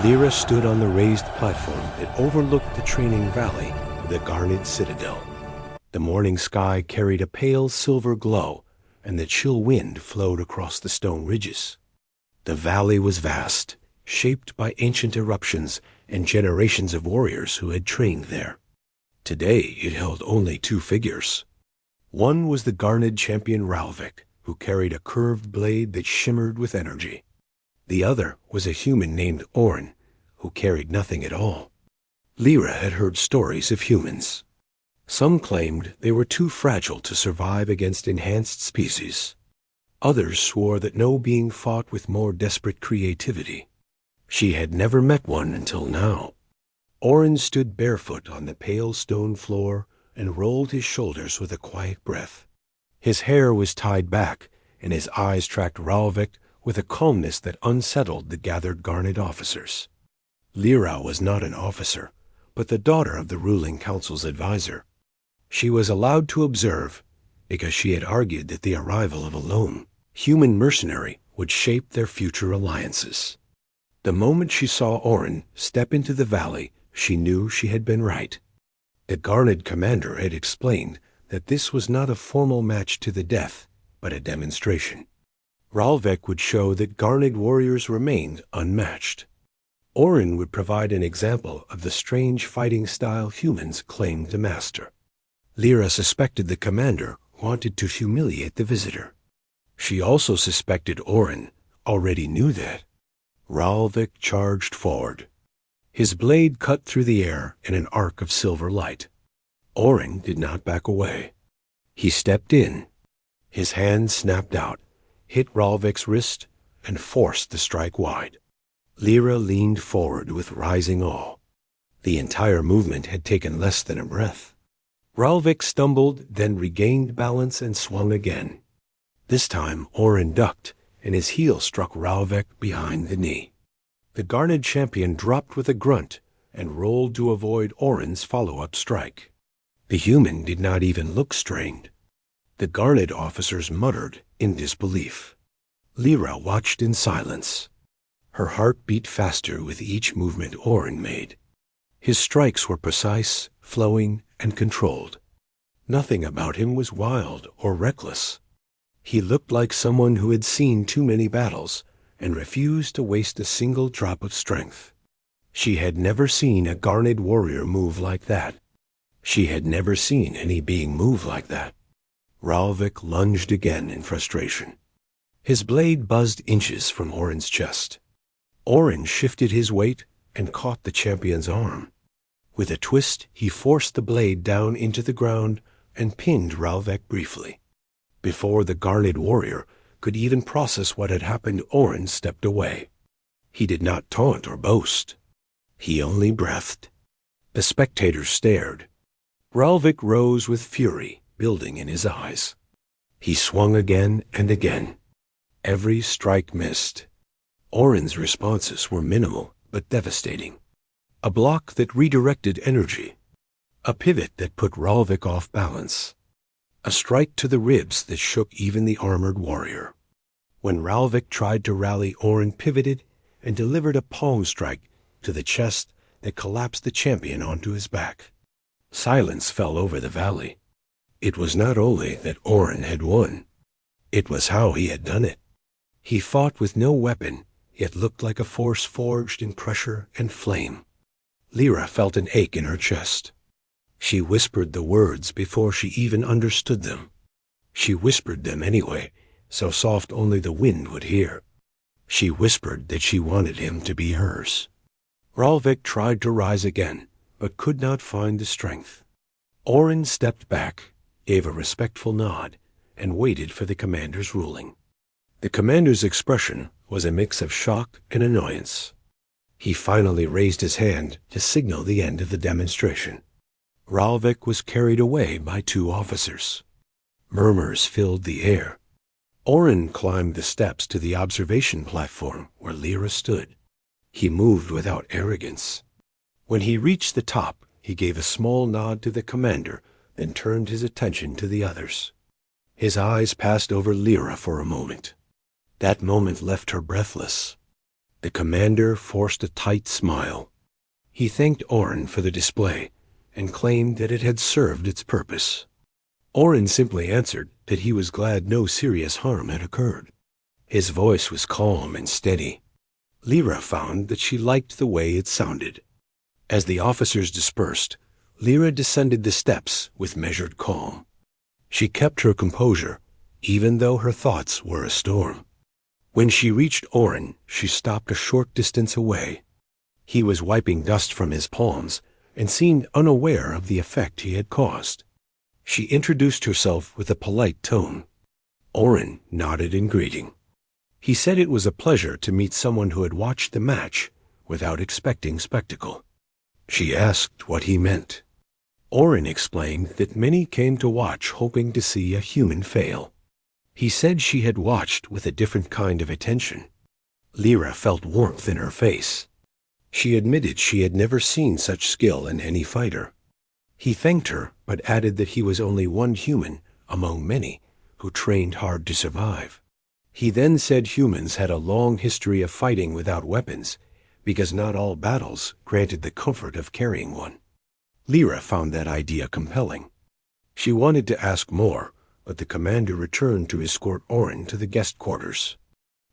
Lyra stood on the raised platform that overlooked the training valley of the Garnet Citadel. The morning sky carried a pale silver glow, and the chill wind flowed across the stone ridges. The valley was vast, shaped by ancient eruptions and generations of warriors who had trained there. Today it held only two figures. One was the Garnet champion Ralvik, who carried a curved blade that shimmered with energy. The other was a human named Orin, who carried nothing at all. Lyra had heard stories of humans. Some claimed they were too fragile to survive against enhanced species. Others swore that no being fought with more desperate creativity. She had never met one until now. Orin stood barefoot on the pale stone floor and rolled his shoulders with a quiet breath. His hair was tied back, and his eyes tracked Ralvik with a calmness that unsettled the gathered Garnet officers. Lyra was not an officer, but the daughter of the ruling council's advisor. She was allowed to observe because she had argued that the arrival of a lone, human mercenary would shape their future alliances. The moment she saw Orin step into the valley, she knew she had been right. The Garnet commander had explained that this was not a formal match to the death, but a demonstration. Ralvik would show that Garnet warriors remained unmatched. Orin would provide an example of the strange fighting style humans claimed to master. Lyra suspected the commander wanted to humiliate the visitor. She also suspected Orin already knew that. Ralvik charged forward. His blade cut through the air in an arc of silver light. Orin did not back away. He stepped in. His hand snapped out, hit Ralvik's wrist, and forced the strike wide. Lyra leaned forward with rising awe. The entire movement had taken less than a breath. Ralvik stumbled, then regained balance and swung again. This time Orin ducked, and his heel struck Ralvik behind the knee. The Garnet champion dropped with a grunt and rolled to avoid Orin's follow-up strike. The human did not even look strained. The Garnet officers muttered in disbelief. Lyra watched in silence. Her heart beat faster with each movement Orin made. His strikes were precise, flowing, and controlled. Nothing about him was wild or reckless. He looked like someone who had seen too many battles and refused to waste a single drop of strength. She had never seen a Garnet warrior move like that. She had never seen any being move like that. Ralvik lunged again in frustration. His blade buzzed inches from Orin's chest. Orin shifted his weight and caught the champion's arm. With a twist, he forced the blade down into the ground and pinned Ralvik briefly. Before the Garnet warrior could even process what had happened, Orin stepped away. He did not taunt or boast. He only breathed. The spectators stared. Ralvik rose with fury building in his eyes. He swung again and again. Every strike missed. Orin's responses were minimal but devastating. A block that redirected energy. A pivot that put Ralvik off balance. A strike to the ribs that shook even the armored warrior. When Ralvik tried to rally, Orin pivoted and delivered a palm strike to the chest that collapsed the champion onto his back. Silence fell over the valley. It was not only that Orin had won. It was how he had done it. He fought with no weapon, yet looked like a force forged in pressure and flame. Lyra felt an ache in her chest. She whispered the words before she even understood them. She whispered them anyway, so soft only the wind would hear. She whispered that she wanted him to be hers. Ralvik tried to rise again, but could not find the strength. Orin stepped back, gave a respectful nod, and waited for the commander's ruling. The commander's expression was a mix of shock and annoyance. He finally raised his hand to signal the end of the demonstration. Ralvik was carried away by two officers. Murmurs filled the air. Orin climbed the steps to the observation platform where Lyra stood. He moved without arrogance. When he reached the top, he gave a small nod to the commander, then turned his attention to the others. His eyes passed over Lyra for a moment. That moment left her breathless. The commander forced a tight smile. He thanked Orin for the display and claimed that it had served its purpose. Orin simply answered that he was glad no serious harm had occurred. His voice was calm and steady. Lyra found that she liked the way it sounded. As the officers dispersed, Lyra descended the steps with measured calm. She kept her composure, even though her thoughts were a storm. When she reached Orin, she stopped a short distance away. He was wiping dust from his palms and seemed unaware of the effect he had caused. She introduced herself with a polite tone. Orin nodded in greeting. He said it was a pleasure to meet someone who had watched the match without expecting spectacle. She asked what he meant. Orin explained that many came to watch hoping to see a human fail. He said she had watched with a different kind of attention. Lyra felt warmth in her face. She admitted she had never seen such skill in any fighter. He thanked her, but added that he was only one human among many who trained hard to survive. He then said humans had a long history of fighting without weapons, because not all battles granted the comfort of carrying one. Lyra found that idea compelling. She wanted to ask more, but the commander returned to escort Orin to the guest quarters.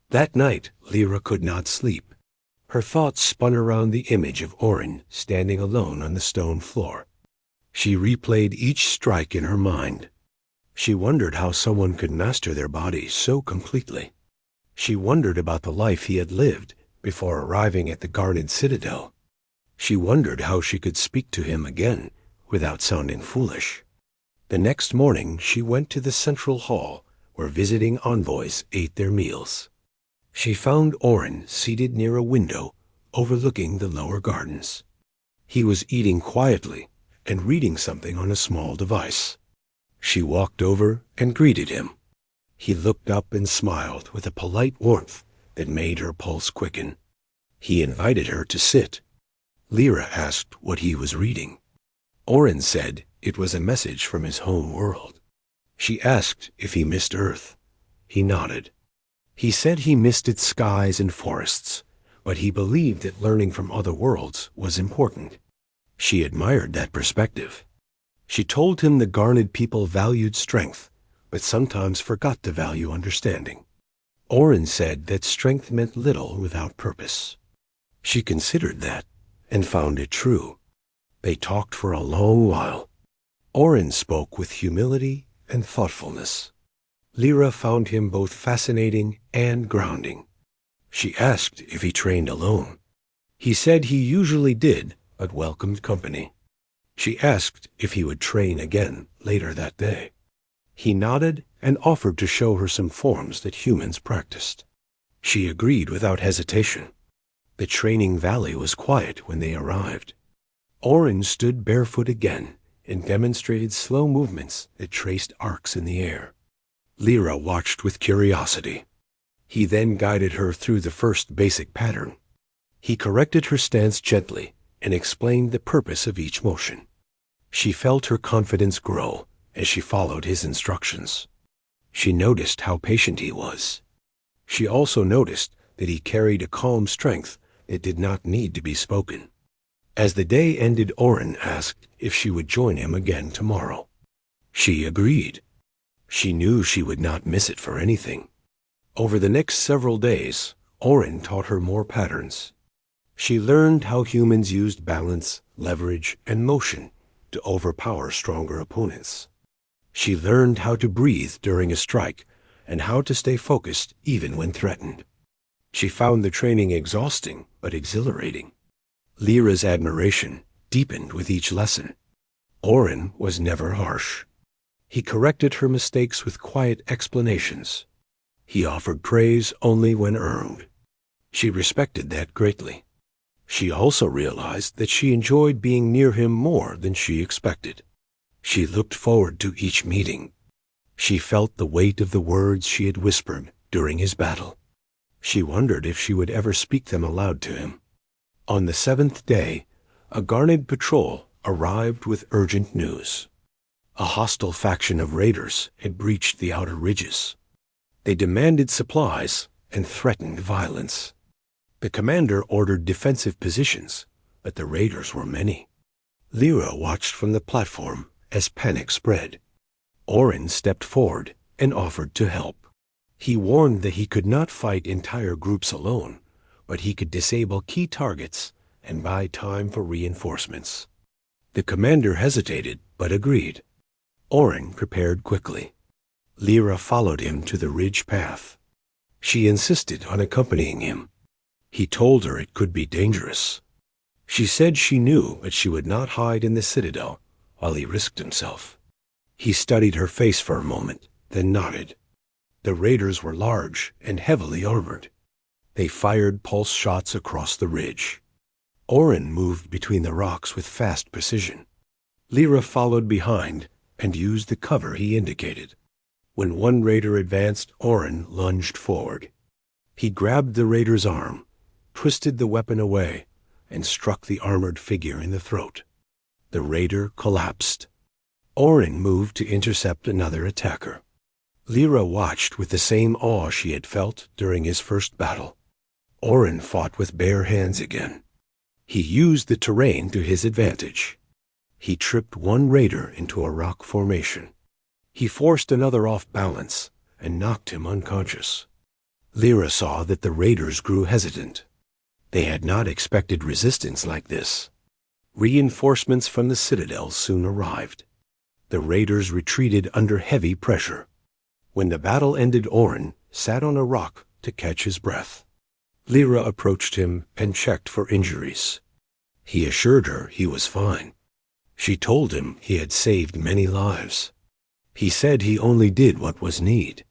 That night, Lyra could not sleep. Her thoughts spun around the image of Orin standing alone on the stone floor. She replayed each strike in her mind. She wondered how someone could master their body so completely. She wondered about the life he had lived before arriving at the guarded citadel. She wondered how she could speak to him again without sounding foolish. The next morning she went to the central hall where visiting envoys ate their meals. She found Orin seated near a window overlooking the lower gardens. He was eating quietly and reading something on a small device. She walked over and greeted him. He looked up and smiled with a polite warmth that made her pulse quicken. He invited her to sit. Lyra asked what he was reading. Orin said it was a message from his home world. She asked if he missed Earth. He nodded. He said he missed its skies and forests, but he believed that learning from other worlds was important. She admired that perspective. She told him the Garnet people valued strength, but sometimes forgot to value understanding. Orin said that strength meant little without purpose. She considered that and found it true. They talked for a long while. Orin spoke with humility and thoughtfulness. Lyra found him both fascinating and grounding. She asked if he trained alone. He said he usually did, but welcomed company. She asked if he would train again later that day. He nodded and offered to show her some forms that humans practiced. She agreed without hesitation. The training valley was quiet when they arrived. Orin stood barefoot again and demonstrated slow movements that traced arcs in the air. Lyra watched with curiosity. He then guided her through the first basic pattern. He corrected her stance gently and explained the purpose of each motion. She felt her confidence grow as she followed his instructions. She noticed how patient he was. She also noticed that he carried a calm strength that did not need to be spoken. As the day ended, Orin asked if she would join him again tomorrow. She agreed. She knew she would not miss it for anything. Over the next several days, Orin taught her more patterns. She learned how humans used balance, leverage, and motion to overpower stronger opponents. She learned how to breathe during a strike and how to stay focused even when threatened. She found the training exhausting but exhilarating. Lyra's admiration deepened with each lesson. Orin was never harsh. He corrected her mistakes with quiet explanations. He offered praise only when earned. She respected that greatly. She also realized that she enjoyed being near him more than she expected. She looked forward to each meeting. She felt the weight of the words she had whispered during his battle. She wondered if she would ever speak them aloud to him. On the 7th day, a Garnet patrol arrived with urgent news. A hostile faction of raiders had breached the outer ridges. They demanded supplies and threatened violence. The commander ordered defensive positions, but the raiders were many. Lyra watched from the platform as panic spread. Orin stepped forward and offered to help. He warned that he could not fight entire groups alone, but he could disable key targets and buy time for reinforcements. The commander hesitated, but agreed. Orin prepared quickly. Lyra followed him to the ridge path. She insisted on accompanying him. He told her it could be dangerous. She said she knew that she would not hide in the citadel while he risked himself. He studied her face for a moment, then nodded. The raiders were large and heavily armored. They fired pulse shots across the ridge. Orin moved between the rocks with fast precision. Lyra followed behind and used the cover he indicated. When one raider advanced, Orin lunged forward. He grabbed the raider's arm, twisted the weapon away, and struck the armored figure in the throat. The raider collapsed. Orin moved to intercept another attacker. Lyra watched with the same awe she had felt during his first battle. Orin fought with bare hands again. He used the terrain to his advantage. He tripped one raider into a rock formation. He forced another off balance and knocked him unconscious. Lyra saw that the raiders grew hesitant. They had not expected resistance like this. Reinforcements from the citadel soon arrived. The raiders retreated under heavy pressure. When the battle ended, Orin sat on a rock to catch his breath. Lyra approached him and checked for injuries. He assured her he was fine. She told him he had saved many lives. He said he only did what was needed.